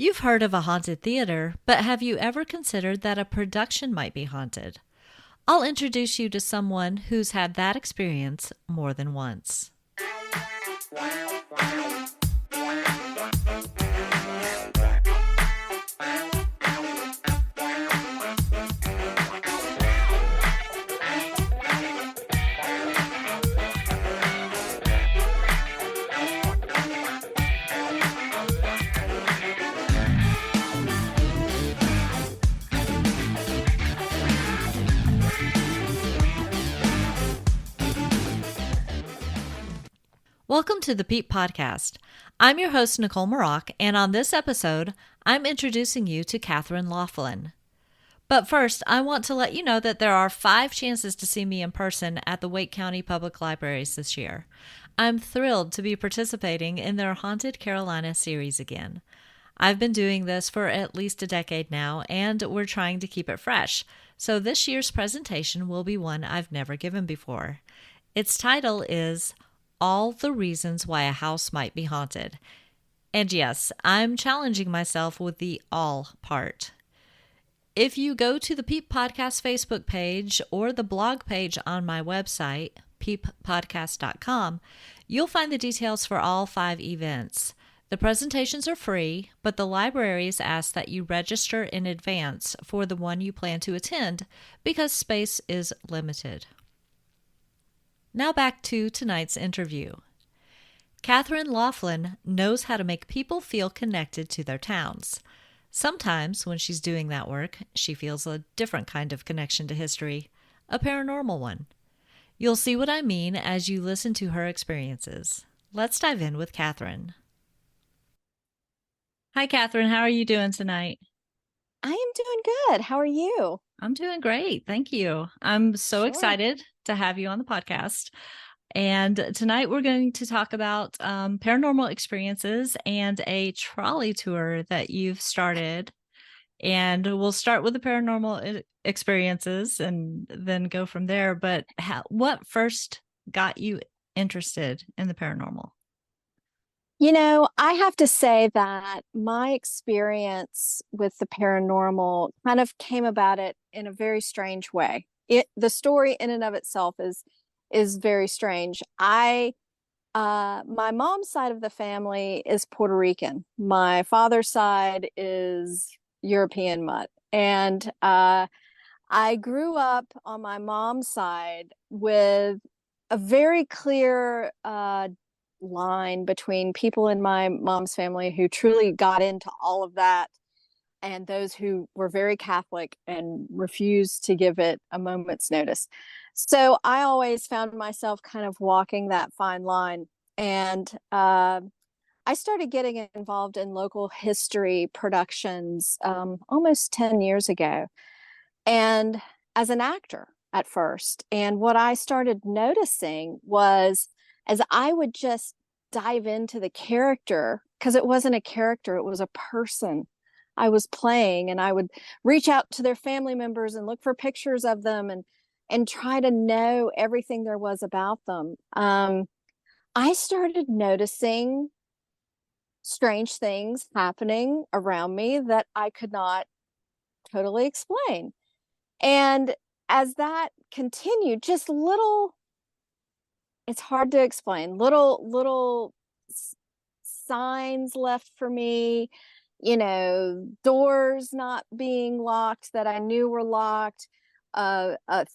You've heard of a haunted theater, but have you ever considered that a production might be haunted? I'll introduce you to someone who's had that experience more than once. Welcome to the Peep Podcast. I'm your host, Nicole Maroc, and on this episode, I'm introducing you to Katherine Loflin. But first, I want to let you know that there are 5 chances to see me in person at the Wake County Public Libraries this year. I'm thrilled to be participating in their Haunted Carolina series again. I've been doing this for at least a decade now, and we're trying to keep it fresh. So this year's presentation will be one I've never given before. Its title is All the Reasons Why a House Might Be Haunted. And yes, I'm challenging myself with the all part. If you go to the Peep Podcast Facebook page or the blog page on my website, peeppodcast.com, you'll find the details for all 5 events. The presentations are free, but the libraries ask that you register in advance for the one you plan to attend because space is limited. Now back to tonight's interview. Katherine Loflin knows how to make people feel connected to their towns. Sometimes, when she's doing that work, she feels a different kind of connection to history, a paranormal one. You'll see what I mean as you listen to her experiences. Let's dive in with Katherine. Hi, Katherine. How are you doing tonight? I am doing good. How are you? I'm doing great. Thank you. I'm so Sure. excited to have you on the podcast. And tonight we're going to talk about paranormal experiences and a trolley tour that you've started. And we'll start with the paranormal experiences and then go from there. But what first got you interested in the paranormal? I have to say that my experience with the paranormal kind of came about it in a very strange way. The story in and of itself is very strange. My mom's side of the family is Puerto Rican. My father's side is European mutt. And I grew up on my mom's side with a very clear line between people in my mom's family who truly got into all of that and those who were very Catholic and refused to give it a moment's notice. So I always found myself kind of walking that fine line. And I started getting involved in local history productions almost 10 years ago, and as an actor at first. And what I started noticing was as I would just dive into the character, because it wasn't a character, it was a person I was playing, and I would reach out to their family members and look for pictures of them and try to know everything there was about them. I started noticing strange things happening around me that I could not totally explain. And as that continued, just little, it's hard to explain, little signs left for me, doors not being locked that I knew were locked,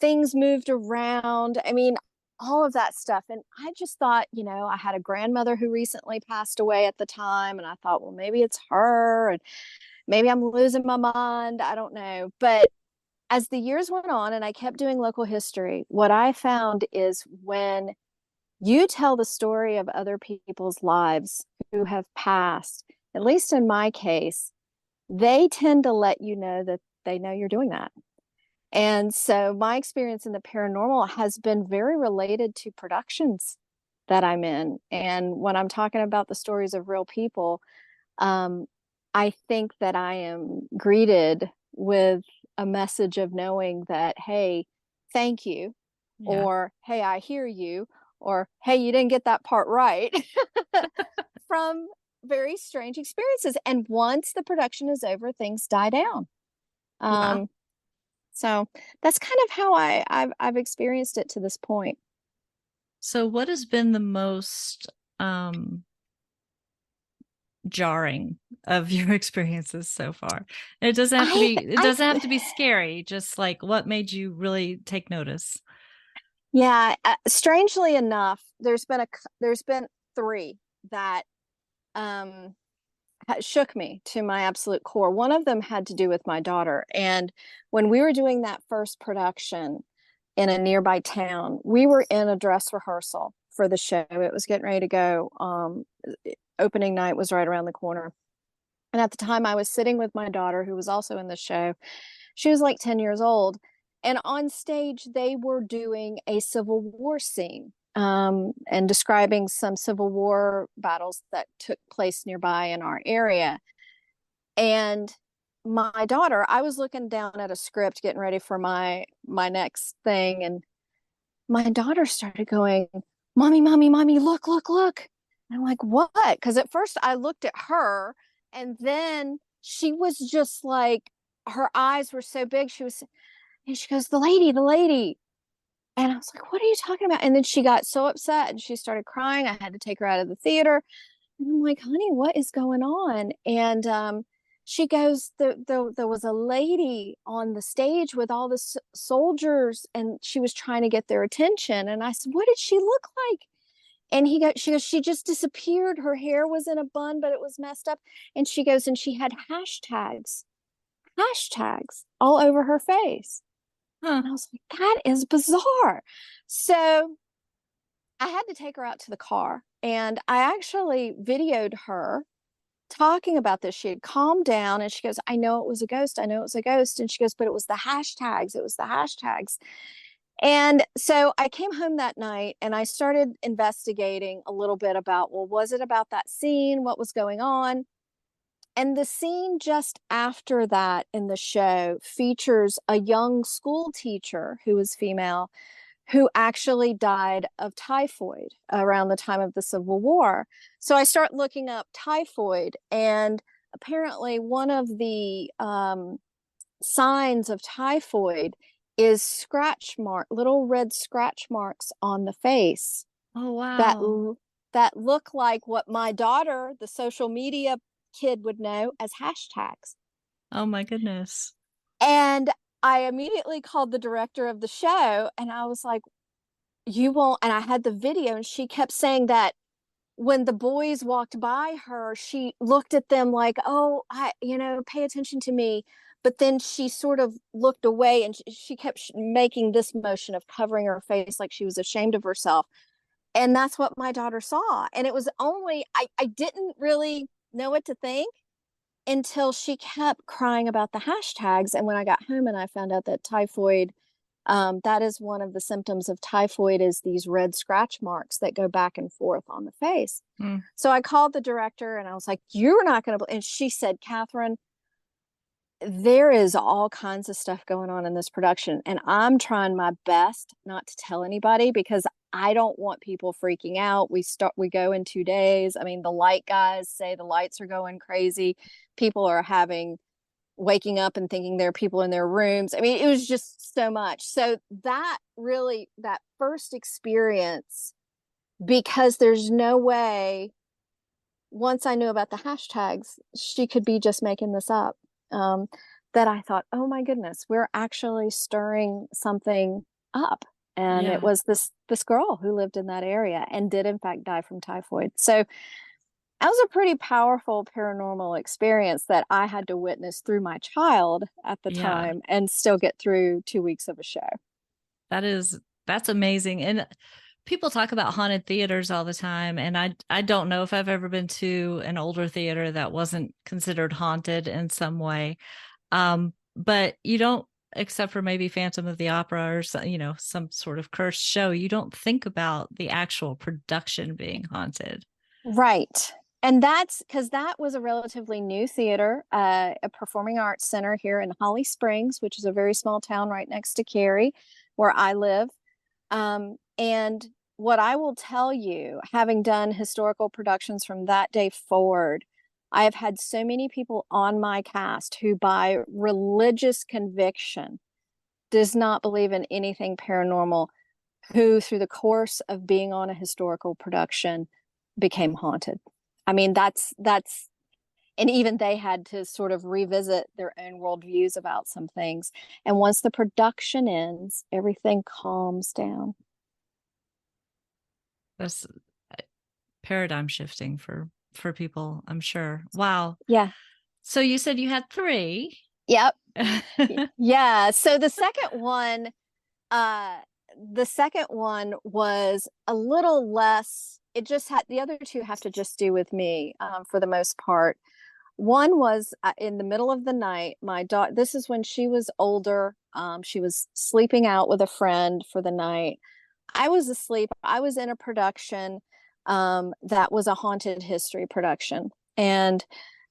things moved around. I mean, all of that stuff. And I just thought, I had a grandmother who recently passed away at the time. And I thought, well, maybe it's her, and maybe I'm losing my mind. I don't know. But as the years went on and I kept doing local history, what I found is when you tell the story of other people's lives who have passed, at least in my case, they tend to let you know that they know you're doing that. And so my experience in the paranormal has been very related to productions that I'm in. And when I'm talking about the stories of real people, I think that I am greeted with a message of knowing that, hey, thank you, Yeah. or hey, I hear you, or hey, you didn't get that part right from very strange experiences. And once the production is over, things die down. Wow. Um, so that's kind of how I've experienced it to this point. So what has been the most um jarring of your experiences so far? It doesn't have to I be it I doesn't have to be scary, just like what made you really take notice? Yeah, strangely enough, there's been three that um shook me to my absolute core. One of them had to do with my daughter, and when we were doing that first production in a nearby town, we were in a dress rehearsal for the show. It was getting ready to go. Opening night was right around the corner. And at the time, I was sitting with my daughter, who was also in the show. She was like 10 years old. And on stage, they were doing a Civil War scene, and describing some Civil War battles that took place nearby in our area. And my daughter, I was looking down at a script, getting ready for my next thing, and my daughter started going, "Mommy, mommy, mommy, look, look, look." And I'm like, "What?" Because at first I looked at her, and then she was just like, her eyes were so big. And she goes, "The lady, the lady." And I was like, "What are you talking about?" And then she got so upset and she started crying. I had to take her out of the theater. And I'm like, "Honey, what is going on?" And she goes, there was a lady on the stage with all the soldiers, and she was trying to get their attention." And I said, "What did she look like?" And she goes, "She just disappeared. Her hair was in a bun, but it was messed up." And she goes, "And she had hashtags all over her face." Huh. And I was like, "That is bizarre." So I had to take her out to the car, and I actually videoed her talking about this. She had calmed down, and she goes, "I know it was a ghost. I know it was a ghost." And she goes, "But it was the hashtags. It was the hashtags." And so I came home that night and I started investigating a little bit about, well, was it about that scene? What was going on? And the scene just after that in the show features a young school teacher who was female, who actually died of typhoid around the time of the Civil War. So I start looking up typhoid, and apparently one of the signs of typhoid is little red scratch marks on the face Oh that wow. that look like what my daughter, the social media kid, would know as hashtags. Oh my goodness. And I immediately called the director of the show, and I was like, "You won't." And I had the video, and she kept saying that when the boys walked by her, she looked at them like, "Oh, pay attention to me." But then she sort of looked away, and she kept making this motion of covering her face like she was ashamed of herself. And that's what my daughter saw. And it was only, I didn't really know what to think until she kept crying about the hashtags. And when I got home and I found out that typhoid, that is one of the symptoms of typhoid, is these red scratch marks that go back and forth on the face. Mm. So I called the director and I was like, "You're not going to," and she said, "Katherine, there is all kinds of stuff going on in this production, and I'm trying my best not to tell anybody because I don't want people freaking out. We go in 2 days. I mean, the light guys say the lights are going crazy. People are waking up and thinking there are people in their rooms. I mean, it was just so much." So that first experience, because there's no way, once I knew about the hashtags, she could be just making this up. Um, that I thought, "Oh my goodness, we're actually stirring something up." And it Yeah. was this girl who lived in that area and did in fact die from typhoid. So that was a pretty powerful paranormal experience that I had to witness through my child at the Yeah. time and still get through 2 weeks of a show. That is that's amazing. And people talk about haunted theaters all the time, and I don't know if I've ever been to an older theater that wasn't considered haunted in some way. But you don't, except for maybe Phantom of the Opera or some sort of cursed show, you don't think about the actual production being haunted. Right. And that's because that was a relatively new theater, a performing arts center here in Holly Springs, which is a very small town right next to Cary, where I live. And what I will tell you, having done historical productions from that day forward, I have had so many people on my cast who, by religious conviction, does not believe in anything paranormal, who, through the course of being on a historical production, became haunted. I mean, that's, and even they had to sort of revisit their own worldviews about some things. And once the production ends, everything calms down. That's paradigm shifting for people, I'm sure. Wow. Yeah. So you said you had three. Yep. Yeah. So uh, the second one was a little less, it just had, the other two have to just do with me, for the most part. One was in the middle of the night. My daughter, this is when she was older. She was sleeping out with a friend for the night. I was asleep. I was in a production that was a haunted history production. And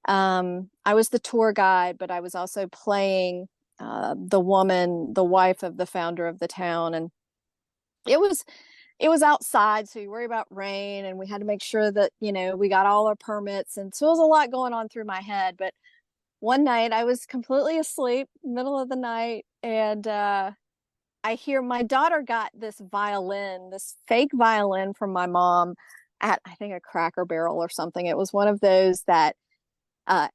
I was the tour guide, but I was also playing the woman, the wife of the founder of the town. And it was it was outside, so you worry about rain, and we had to make sure that, we got all our permits. And so it was a lot going on through my head. But one night I was completely asleep, middle of the night, and I hear my daughter got this violin, this fake violin from my mom at, I think, a Cracker Barrel or something. It was one of those that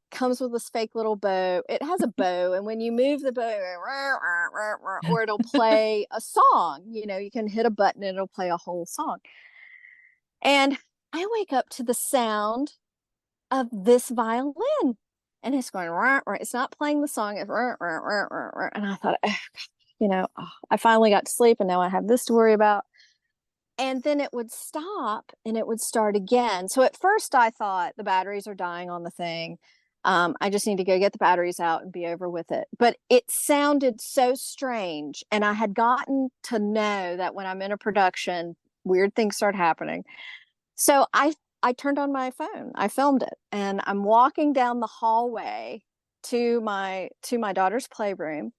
comes with this fake little bow. It has a bow, and when you move the bow, or it'll play a song. You can hit a button and it'll play a whole song. And I wake up to the sound of this violin, and it's going, rah, rah. It's not playing the song. It's rah, rah, rah, rah, rah. And I thought, I finally got to sleep, and now I have this to worry about. And then it would stop and it would start again. So at first I thought the batteries are dying on the thing. I just need to go get the batteries out and be over with it. But it sounded so strange. And I had gotten to know that when I'm in a production, weird things start happening. So I turned on my phone. I filmed it. And I'm walking down the hallway to my daughter's playroom.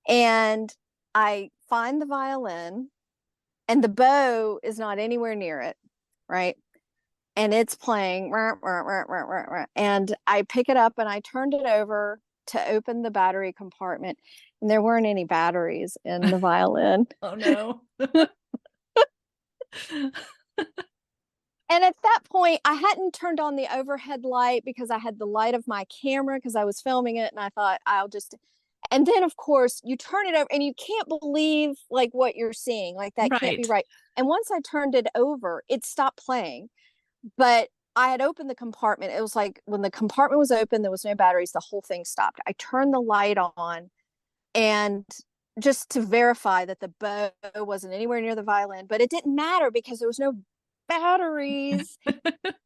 And I find the violin, and the bow is not anywhere near it, right? And it's playing, rah, rah, rah, rah, rah, rah. And I pick it up and I turned it over to open the battery compartment, and there weren't any batteries in the violin. Oh no. And at that point, I hadn't turned on the overhead light because I had the light of my camera because I was filming it, and I thought I'll just. And then, of course, you turn it over and you can't believe like what you're seeing. Like, that can't be Right. right. And once I turned it over, it stopped playing. But I had opened the compartment. It was like when the compartment was open, there was no batteries. The whole thing stopped. I turned the light on, and just to verify that the bow wasn't anywhere near the violin, but it didn't matter because there was no batteries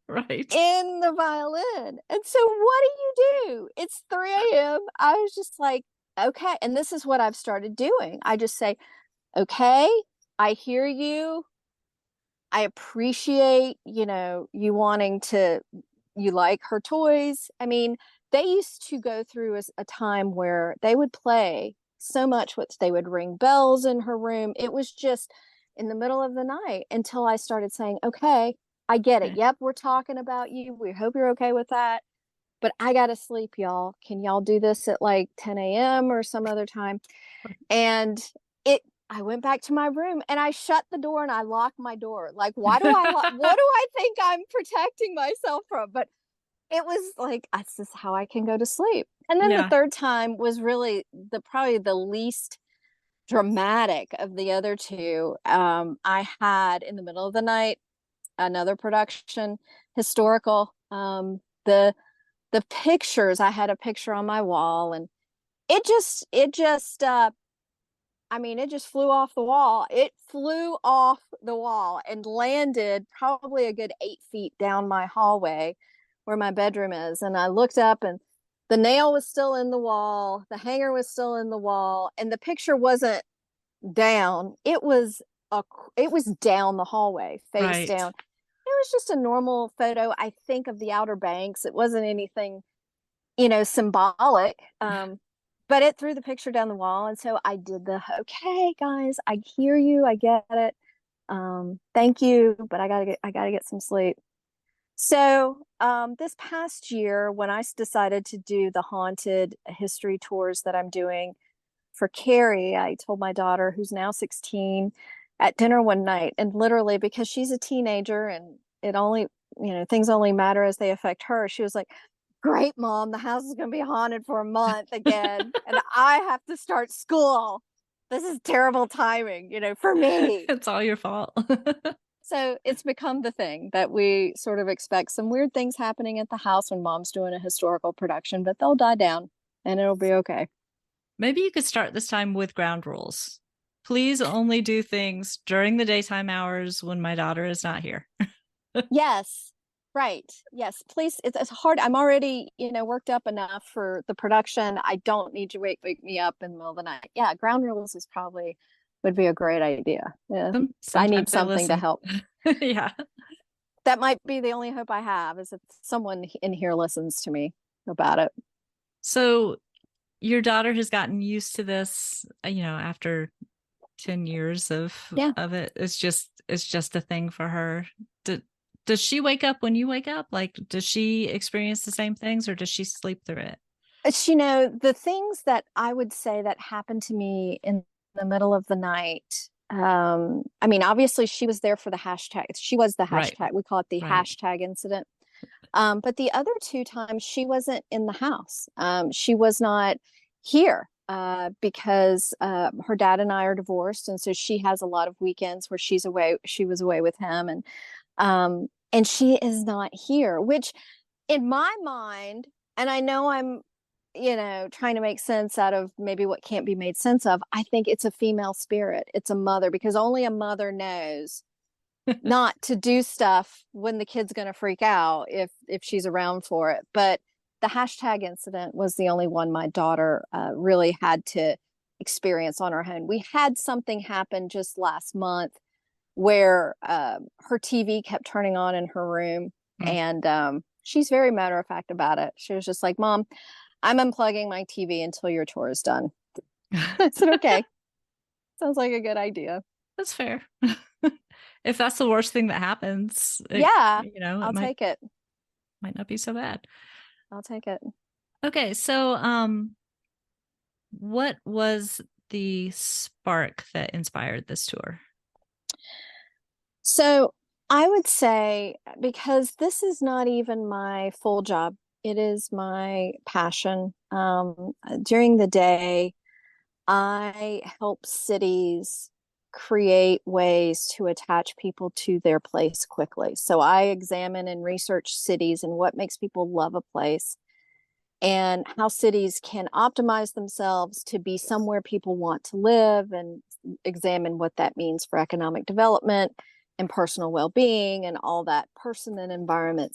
Right. in the violin. And so what do? It's 3 a.m. I was just like, okay. And this is what I've started doing. I just say, okay, I hear you. I appreciate, you wanting to, you like her toys. I mean, they used to go through a time where they would play so much, what they would ring bells in her room. It was just in the middle of the night until I started saying, okay, I get it. Okay. Yep, we're talking about you. We hope you're okay with that. But I got to sleep, y'all. Can y'all do this at like 10 a.m. or some other time? And it I went back to my room and I shut the door and I locked my door. Like, why do I what do I think I'm protecting myself from? But it was like, this is how I can go to sleep. And then the Yeah. third time was really probably the least dramatic of the other two. I had, in the middle of the night, another production, historical. The pictures, I had a picture on my wall, and it just flew off the wall. It flew off the wall and landed probably a good 8 feet down my hallway where my bedroom is. And I looked up, and the nail was still in the wall, the hanger was still in the wall, and the picture wasn't down. It was down the hallway, face Right. down. It was just a normal photo, I think, of the Outer Banks. It wasn't anything, symbolic. But it threw the picture down the wall. And so I did okay, guys, I hear you. I get it. Thank you, but I gotta get some sleep. So, this past year, when decided to do the haunted history tours that I'm doing for Cary, I told my daughter, who's now 16, at dinner one night, and literally because she's a teenager and it only, things only matter as they affect her. She was like, "Great, Mom, the house is going to be haunted for a month again, and I have to start school. This is terrible timing, for me." It's all your fault. So it's become the thing that we sort of expect some weird things happening at the house when Mom's doing a historical production, but they'll die down and it'll be okay. Maybe you could start this time with ground rules. Please only do things during the daytime hours when my daughter is not here. Yes, right. Yes, please. It's hard. I'm already, worked up enough for the production. I don't need you wake me up in the middle of the night. Yeah, ground rules is probably would be a great idea. Yeah, I need Sometimes they something to listen. help. Yeah. That might be the only hope I have is if someone in here listens to me about it. So your daughter has gotten used to this, after 10 years Yeah. of it. It's just a thing for her. Does she wake up when you wake up? Like, does she experience the same things or does she sleep through it? The things that I would say that happened to me in the middle of the night. I mean, obviously she was there for the hashtag. She was the Right. hashtag. We call it the Right. hashtag incident. But the other two times she wasn't in the house. She was not here because her dad and I are divorced, and so she has a lot of weekends where she's away. She was away with him, and she is not here. Which, in my mind, and I know I'm, trying to make sense out of maybe what can't be made sense of. I think it's a female spirit. It's a mother because only a mother knows not to do stuff when the kid's going to freak out if she's around for it. But the hashtag incident was the only one my daughter really had to experience on her own. We had something happen just last month where her TV kept turning on in her room, Hmm. and she's very matter of fact about it. She was just like, "Mom, I'm unplugging my TV until your tour is done." I said, "Okay, sounds like a good idea." That's fair. If that's the worst thing that happens, Yeah, it I'll take it. might not be so bad. I'll take it. Okay, so what was the spark that inspired this tour? So I would say, because this is not even my full job, it is my passion. During the day, I help cities create ways to attach people to their place quickly. So I examine and research cities and what makes people love a place and how cities can optimize themselves to be somewhere people want to live, and examine what that means for economic development and personal well-being and all that person and environment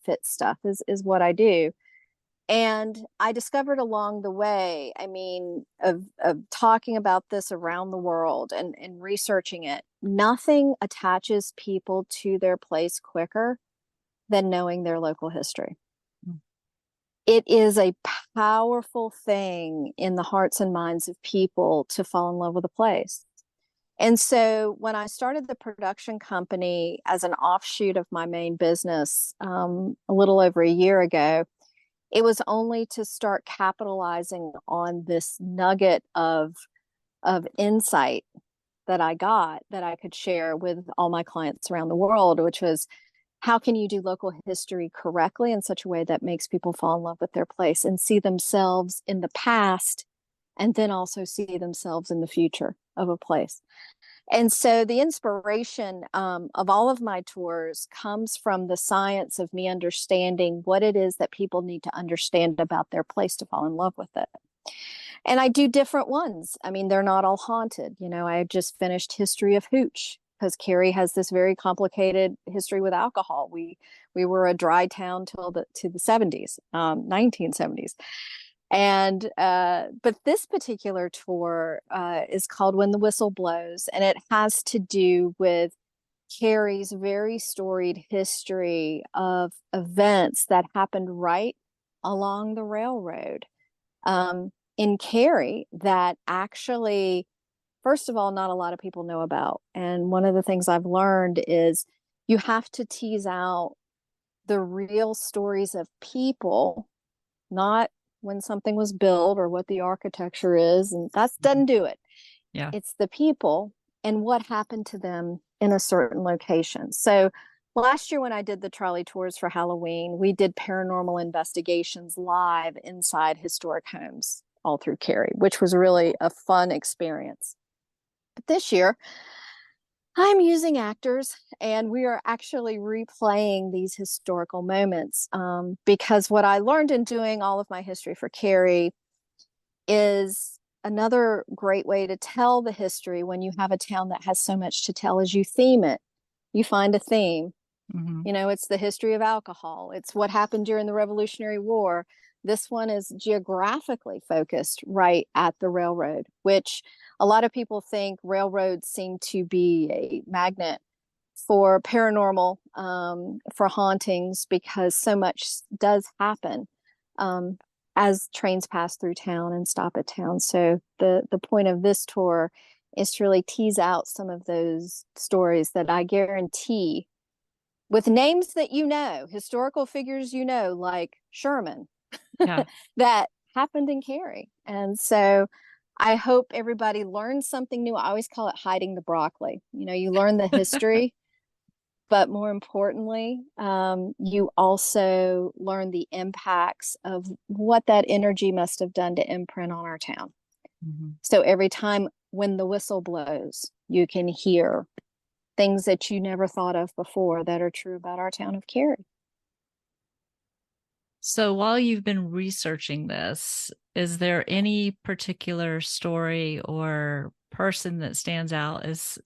fit stuff is what I do. And I discovered along the way, I mean, of talking about this around the world and researching it, nothing attaches people to their place quicker than knowing their local history. Mm. It is a powerful thing in the hearts and minds of people to fall in love with a place. And so when I started the production company as an offshoot of my main business a little over a year ago, it was only to start capitalizing on this nugget of insight that I got that I could share with all my clients around the world, which was, how can you do local history correctly in such a way that makes people fall in love with their place and see themselves in the past, and then also see themselves in the future of a place. And so the inspiration of all of my tours comes from the science of me understanding what it is that people need to understand about their place to fall in love with it. And I do different ones. I mean, they're not all haunted. I just finished History of Hooch because Cary has this very complicated history with alcohol. We were a dry town till the 70s, 1970s. And but this particular tour is called When the Whistle Blows, and it has to do with Cary's very storied history of events that happened right along the railroad in Cary that actually first of all, not a lot of people know about. And one of the things I've learned is you have to tease out the real stories of people, not when something was built or what the architecture is, and that doesn't do it. Yeah. It's the people and what happened to them in a certain location. So last year when I did the trolley tours for Halloween, we did paranormal investigations live inside historic homes all through Cary, which was really a fun experience. But this year, I'm using actors, and we are actually replaying these historical moments, because what I learned in doing all of my history for Cary is another great way to tell the history when you have a town that has so much to tell is you theme it. You find a theme. Mm-hmm. You know, it's the history of alcohol. It's what happened during the Revolutionary War. This one is geographically focused right at the railroad, which a lot of people think railroads seem to be a magnet for paranormal, for hauntings, because so much does happen um, as trains pass through town and stop at town. So the point of this tour is to really tease out some of those stories that I guarantee, with names that you know, historical figures you know, like Sherman, Yeah. that happened in Cary. And so I hope everybody learns something new. I always call it hiding the broccoli. You know, you learn the history, but more importantly, you also learn the impacts of what that energy must have done to imprint on our town. Mm-hmm. So every time when the whistle blows, you can hear things that you never thought of before that are true about our town of Cary. So while you've been researching this, is there any particular story or person that stands out as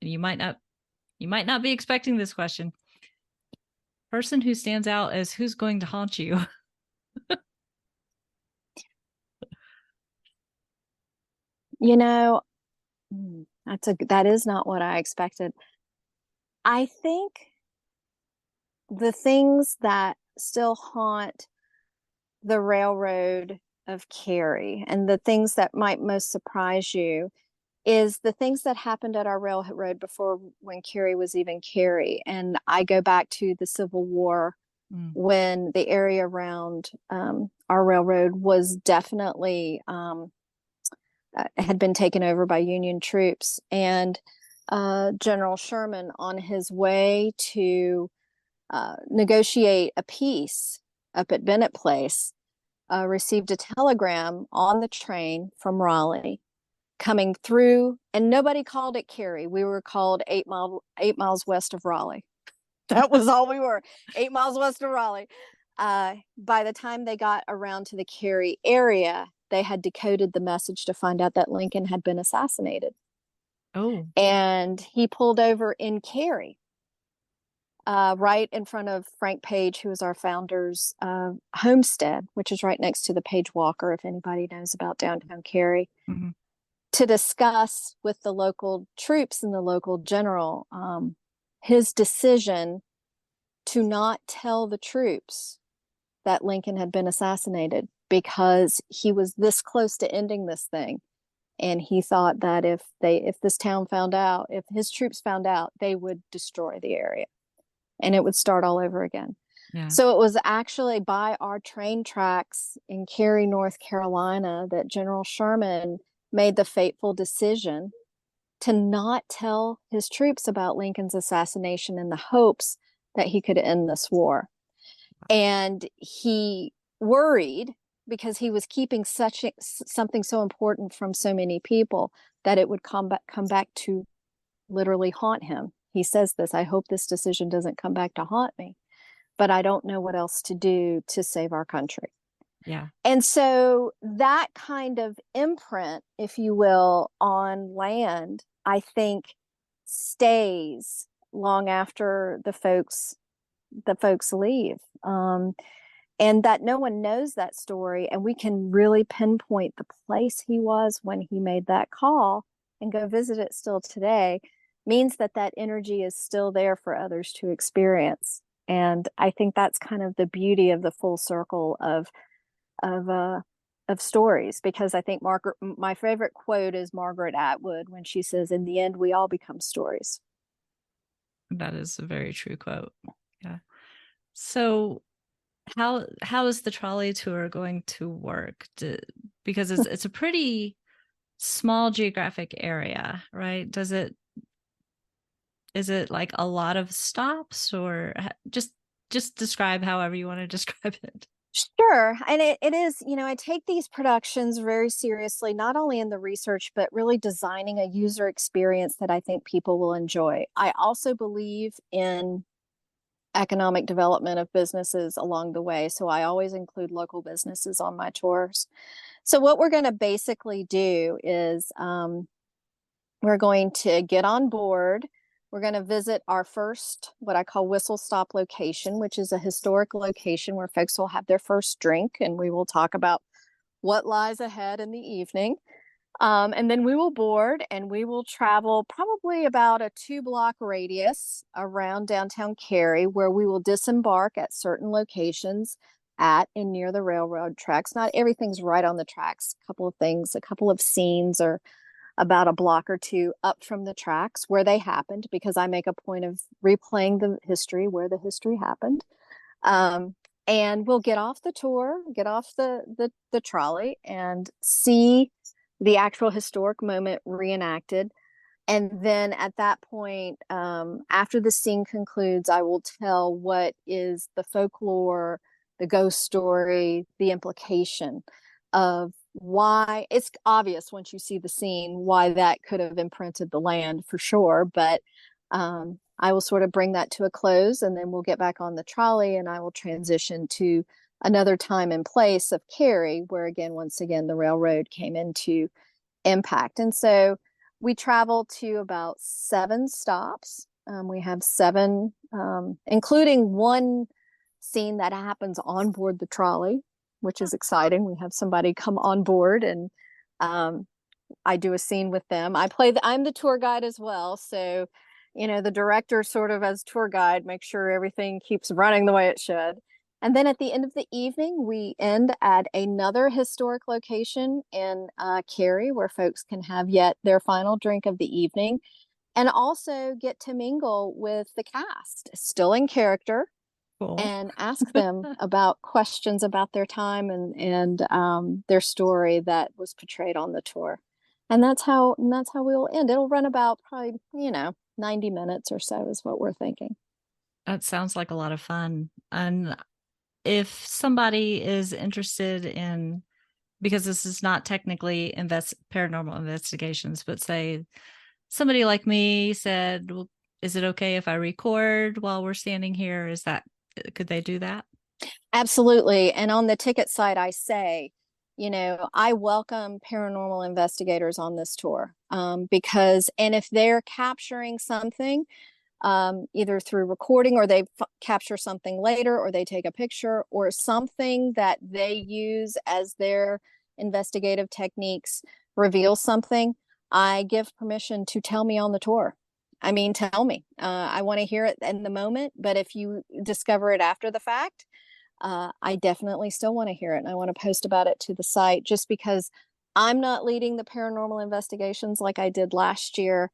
you might not be expecting this question. Person who stands out as who's going to haunt you? You know, that is not what I expected. I think the things that still haunt the railroad of Cary and the things that might most surprise you is the things that happened at our railroad before, when Cary was even Cary. And I go back to the Civil War, when the area around our railroad was definitely had been taken over by Union troops. And General Sherman, on his way to negotiate a peace up at Bennett Place, received a telegram on the train from Raleigh coming through, and nobody called it Cary. We were called 8 miles west of Raleigh. That was all we were, 8 miles west of Raleigh. By the time they got around to the Cary area, they had decoded the message to find out that Lincoln had been assassinated. Oh. And he pulled over in Cary, right in front of Frank Page, who was our founder's homestead, which is right next to the Page Walker, if anybody knows about downtown Cary, Mm-hmm. to discuss with the local troops and the local general his decision to not tell the troops that Lincoln had been assassinated, because he was this close to ending this thing. And he thought that if this town found out, if his troops found out, they would destroy the area and it would start all over again. Yeah. So it was actually by our train tracks in Cary, North Carolina, that General Sherman made the fateful decision to not tell his troops about Lincoln's assassination in the hopes that he could end this war. And he worried, because he was keeping something so important from so many people, that it would come back to literally haunt him. He says this: I hope this decision doesn't come back to haunt me, but I don't know what else to do to save our country. Yeah. And so that kind of imprint, if you will, on land, I think stays long after the folks leave. And that no one knows that story, and we can really pinpoint the place he was when he made that call and go visit it still today, means that that energy is still there for others to experience. And I think that's kind of the beauty of the full circle of of stories, because I think my favorite quote is Margaret Atwood when she says, "In the end, we all become stories." That is a very true quote. Yeah. So how is the trolley tour going to work? Because it's a pretty small geographic area, right? Is it like a lot of stops, or just describe however you want to describe it? Sure. And it is, I take these productions very seriously, not only in the research, but really designing a user experience that I think people will enjoy. I also believe in economic development of businesses along the way. So I always include local businesses on my tours. So what we're going to basically do is we're going to get on board. We're going to visit our first, what I call whistle stop location, which is a historic location where folks will have their first drink, and we will talk about what lies ahead in the evening. And then we will board and we will travel probably about a 2 block radius around downtown Cary, where we will disembark at certain locations at and near the railroad tracks. Not everything's right on the tracks. A couple of things, a couple of scenes are about a block or two up from the tracks where they happened, because I make a point of replaying the history where the history happened. Um, and we'll get off the tour, get off the trolley, and see the actual historic moment reenacted. And then at that point, after the scene concludes, I will tell what is the folklore, the ghost story, the implication of why. It's obvious once you see the scene why that could have imprinted the land for sure. But I will sort of bring that to a close, and then we'll get back on the trolley and I will transition to another time and place of Cary, where again, once again, the railroad came into impact. And so we travel to about 7 stops. We have seven, including one scene that happens on board the trolley, which is exciting. We have somebody come on board, and um, I do a scene with them. I'm the tour guide as well. So, the director sort of as tour guide, make sure everything keeps running the way it should. And then at the end of the evening, we end at another historic location in Cary, where folks can have yet their final drink of the evening and also get to mingle with the cast, still in character, Cool. and ask them about questions about their time and their story that was portrayed on the tour. And that's how we will end. It'll run about probably 90 minutes or so is what we're thinking. That sounds like a lot of fun. And if somebody is interested in, because this is not technically paranormal investigations, but say somebody like me said, well, is it okay if I record while we're standing here? Could they do that? Absolutely. And on the ticket site, I say, I welcome paranormal investigators on this tour, because, and if they're capturing something, either through recording or they capture something later, or they take a picture or something that they use as their investigative techniques reveal something, I give permission to tell me on the tour. I mean, tell me. I want to hear it in the moment, but if you discover it after the fact, I definitely still want to hear it. And I want to post about it to the site, just because I'm not leading the paranormal investigations like I did last year.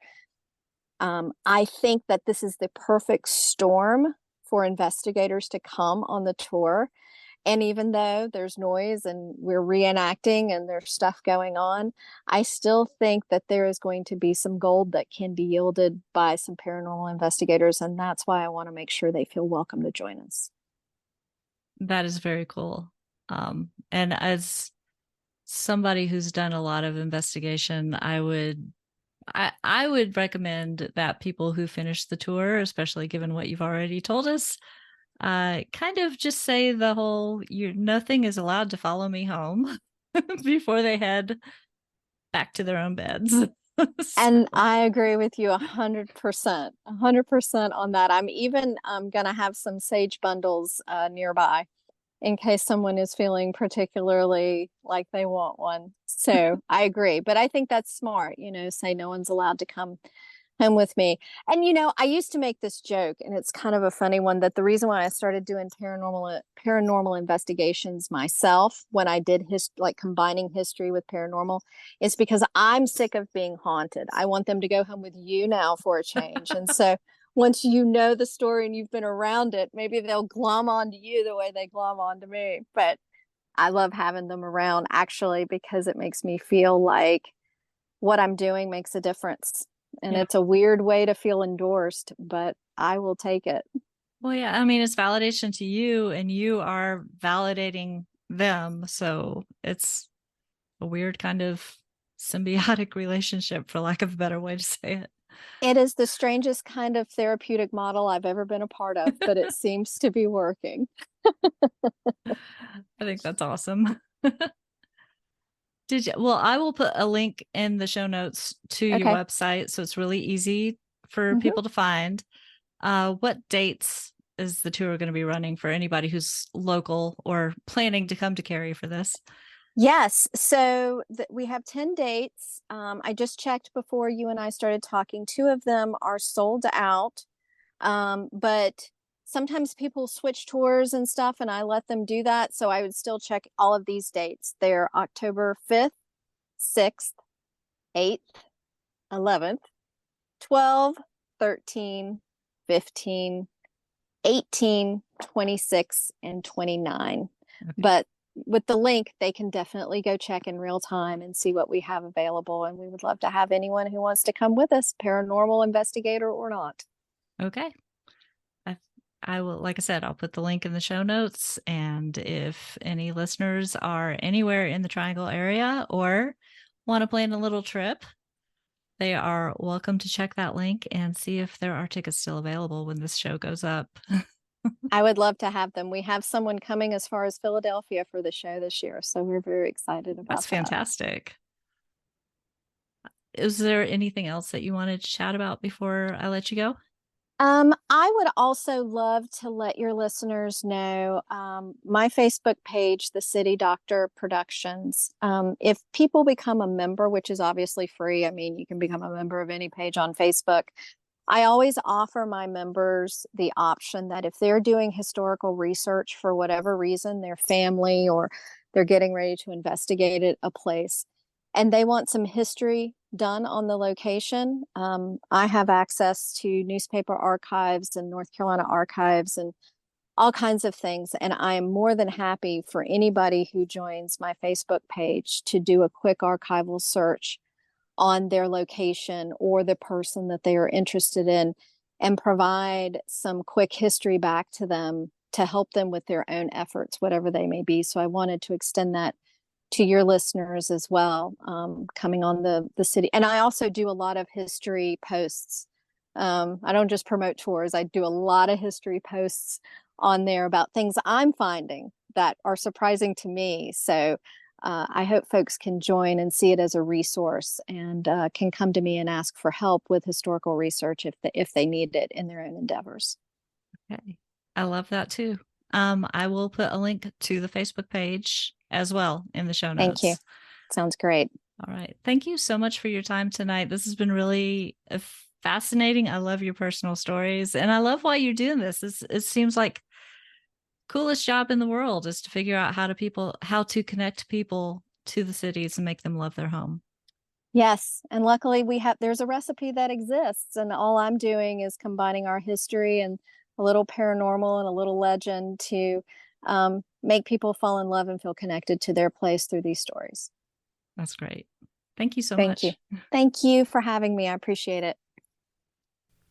I think that this is the perfect storm for investigators to come on the tour. And even though there's noise and we're reenacting and there's stuff going on, I still think that there is going to be some gold that can be yielded by some paranormal investigators. And that's why I want to make sure they feel welcome to join us. That is very cool. And as somebody who's done a lot of investigation, I would recommend that people who finish the tour, especially given what you've already told us, kind of just say the whole nothing is allowed to follow me home before they head back to their own beds. And I agree with you 100%, 100% on that. I'm even going to have some sage bundles nearby in case someone is feeling particularly like they want one. So I agree. But I think that's smart, say no one's allowed to come home with me. And I used to make this joke, and it's kind of a funny one, that the reason why I started doing paranormal investigations myself, when I did like combining history with paranormal, is because I'm sick of being haunted. I want them to go home with you now for a change. And so once you know the story and you've been around it, maybe they'll glom onto you the way they glom onto me. But I love having them around, actually, because it makes me feel like what I'm doing makes a difference. And Yeah. it's a weird way to feel endorsed, but I will take it. Well, yeah, I mean, it's validation to you, and you are validating them. So it's a weird kind of symbiotic relationship, for lack of a better way to say it. It is the strangest kind of therapeutic model I've ever been a part of, but it seems to be working. I think that's awesome. Did you? Well, I will put a link in the show notes to your Okay. website, so it's really easy for hmm people to find. What dates is the tour going to be running for anybody who's local or planning to come to Cary for this? Yes. So we have 10 dates. I just checked before you and I started talking. Two of them are sold out. But sometimes people switch tours and stuff, and I let them do that. So I would still check all of these dates. They're October 5th, 6th, 8th, 11th, 12, 13, 15, 18, 26, and 29. Okay. But with the link, they can definitely go check in real time and see what we have available. And we would love to have anyone who wants to come with us, paranormal investigator or not. Okay. I, I will, like I said, I'll put the link in the show notes. And if any listeners are anywhere in the Triangle area or want to plan a little trip, they are welcome to check that link and see if there are tickets still available when this show goes up. I would love to have them. We have someone coming as far as Philadelphia for the show this year, so we're very excited That's about that. fantastic. Is there anything else that you wanted to chat about before I let you go? I would also love to let your listeners know my Facebook page, The City Doctor Productions. If people become a member, which is obviously free, I mean, you can become a member of any page on Facebook. I always offer my members the option that if they're doing historical research for whatever reason, their family or they're getting ready to investigate it, a place, and they want some history done on the location, I have access to newspaper archives and North Carolina archives and all kinds of things. And I am more than happy for anybody who joins my Facebook page to do a quick archival search on their location or the person that they are interested in and provide some quick history back to them to help them with their own efforts, whatever they may be. So I wanted to extend that to your listeners as well, coming on the city. And I also do a lot of history posts. I don't just promote tours, I do a lot of history posts on there about things I'm finding that are surprising to me. So I hope folks can join and see it as a resource and can come to me and ask for help with historical research if they need it in their own endeavors. Okay. I love that too. I will put a link to the Facebook page as well in the show Thank you. notes. Sounds great. All right. Thank you so much for your time tonight. This has been really fascinating. I love your personal stories and I love why you're doing this. It seems like coolest job in the world is to figure out how to connect people to the cities and make them love their home. Yes, and luckily there's a recipe that exists, and all I'm doing is combining our history and a little paranormal and a little legend to make people fall in love and feel connected to their place through these stories. That's great. Thank you so Thank you. much. Thank you for having me. I appreciate it.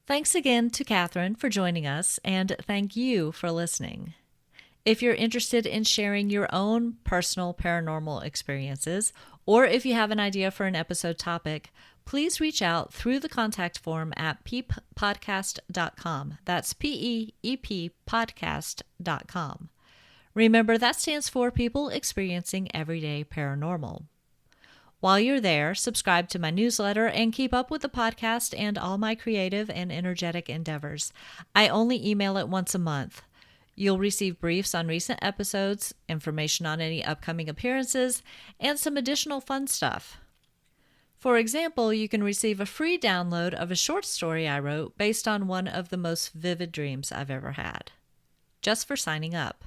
Thanks again to Katherine for joining us, and thank you for listening. If you're interested in sharing your own personal paranormal experiences, or if you have an idea for an episode topic, please reach out through the contact form at peeppodcast.com. That's PEEP podcast.com. Remember, that stands for People Experiencing Everyday Paranormal. While you're there, subscribe to my newsletter and keep up with the podcast and all my creative and energetic endeavors. I only email it once a month. You'll receive briefs on recent episodes, information on any upcoming appearances, and some additional fun stuff. For example, you can receive a free download of a short story I wrote based on one of the most vivid dreams I've ever had, just for signing up.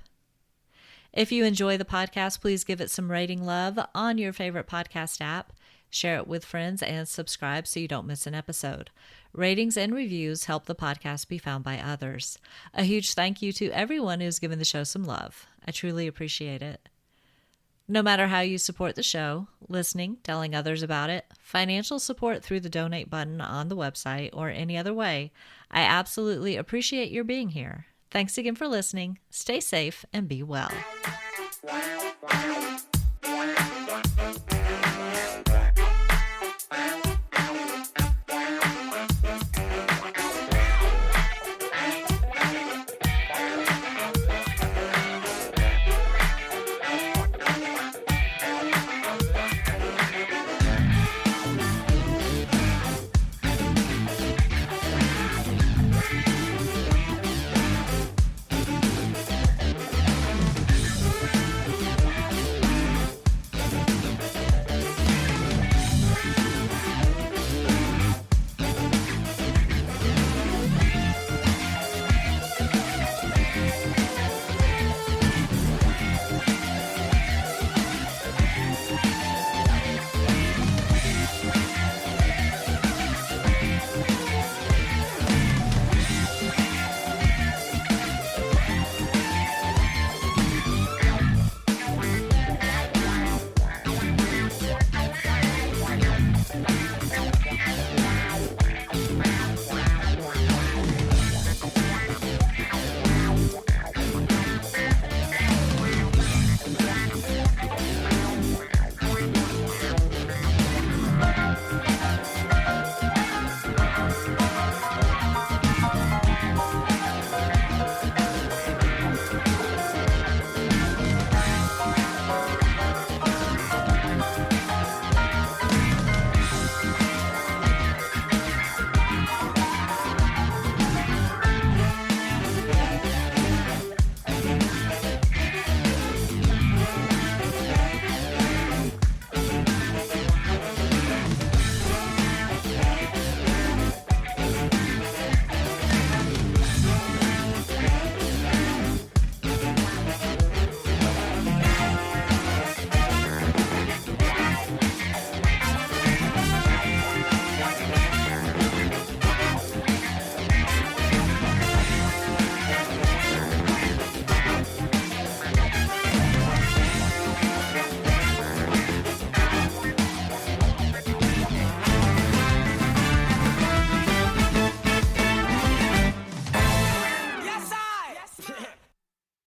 If you enjoy the podcast, please give it some rating love on your favorite podcast app. Share it with friends and subscribe so you don't miss an episode. Ratings and reviews help the podcast be found by others. A huge thank you to everyone who's given the show some love. I truly appreciate it. No matter how you support the show, listening, telling others about it, financial support through the donate button on the website, or any other way, I absolutely appreciate your being here. Thanks again for listening. Stay safe and be well.